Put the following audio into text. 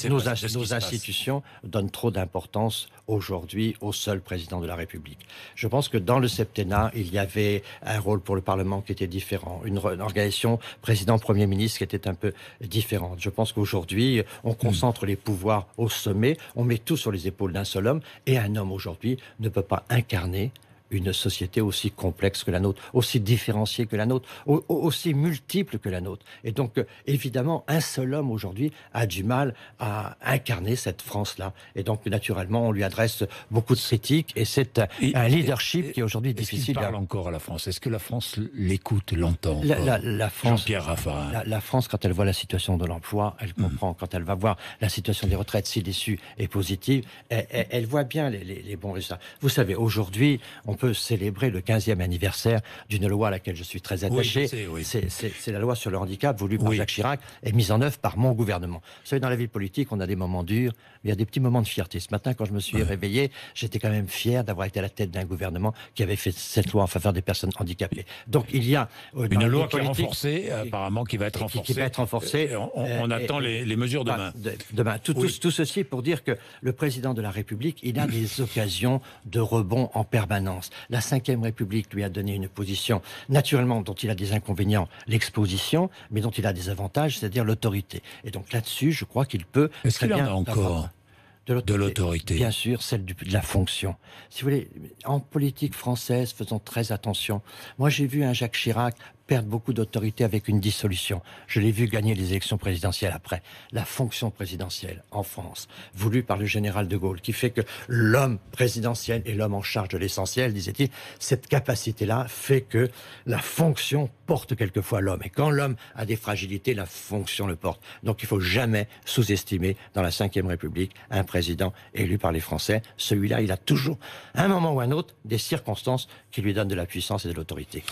nos institutions donnent trop d'importance aujourd'hui au seul président de la République. Je pense que dans le septennat, il y avait un rôle pour le Parlement qui était différent, une organisation président-premier ministre qui était un peu différente. Je pense qu'aujourd'hui, on concentre les pouvoirs au sommet, on met tout sur les épaules d'un seul homme, et un homme aujourd'hui ne peut pas incarner une société aussi complexe que la nôtre, aussi différenciée que la nôtre, aussi multiple que la nôtre. Et donc, évidemment, un seul homme aujourd'hui a du mal à incarner cette France-là. Et donc, naturellement, on lui adresse beaucoup de critiques, et c'est un leadership qui est aujourd'hui difficile. Est-ce qu'il parle encore à la France? Est-ce que la France l'écoute, l'entend? La France, Jean-Pierre Raffarin. La France, quand elle voit la situation de l'emploi, elle comprend. Quand elle va voir la situation des retraites, si l'issue est positive, elle voit bien les bons résultats. Vous savez, aujourd'hui, on peut célébrer le 15e anniversaire d'une loi à laquelle je suis très attaché. Oui, C'est la loi sur le handicap voulue par Jacques Chirac et mise en œuvre par mon gouvernement. Vous savez, dans la vie politique, on a des moments durs, mais il y a des petits moments de fierté. Ce matin, quand je me suis réveillé, j'étais quand même fier d'avoir été à la tête d'un gouvernement qui avait fait cette loi en faveur des personnes handicapées. Donc il y a une loi qui est renforcée, apparemment, qui va être renforcée. Qui va être renforcée. On attend les mesures demain. Demain. Tout ceci pour dire que le président de la République, il a des occasions de rebond en permanence. La Ve République lui a donné une position, naturellement, dont il a des inconvénients, l'exposition, mais dont il a des avantages, c'est-à-dire l'autorité. Et donc là-dessus, je crois qu'il peut... Est-ce qu'il en a encore de l'autorité? Bien sûr, celle de la fonction. Si vous voulez, en politique française, faisons très attention. Moi, j'ai vu un Jacques Chirac perdre beaucoup d'autorité avec une dissolution. Je l'ai vu gagner les élections présidentielles après. La fonction présidentielle en France, voulue par le général de Gaulle, qui fait que l'homme présidentiel est l'homme en charge de l'essentiel, disait-il, cette capacité-là fait que la fonction porte quelquefois l'homme. Et quand l'homme a des fragilités, la fonction le porte. Donc il ne faut jamais sous-estimer dans la Ve République un président élu par les Français. Celui-là, il a toujours, à un moment ou à un autre, des circonstances qui lui donnent de la puissance et de l'autorité.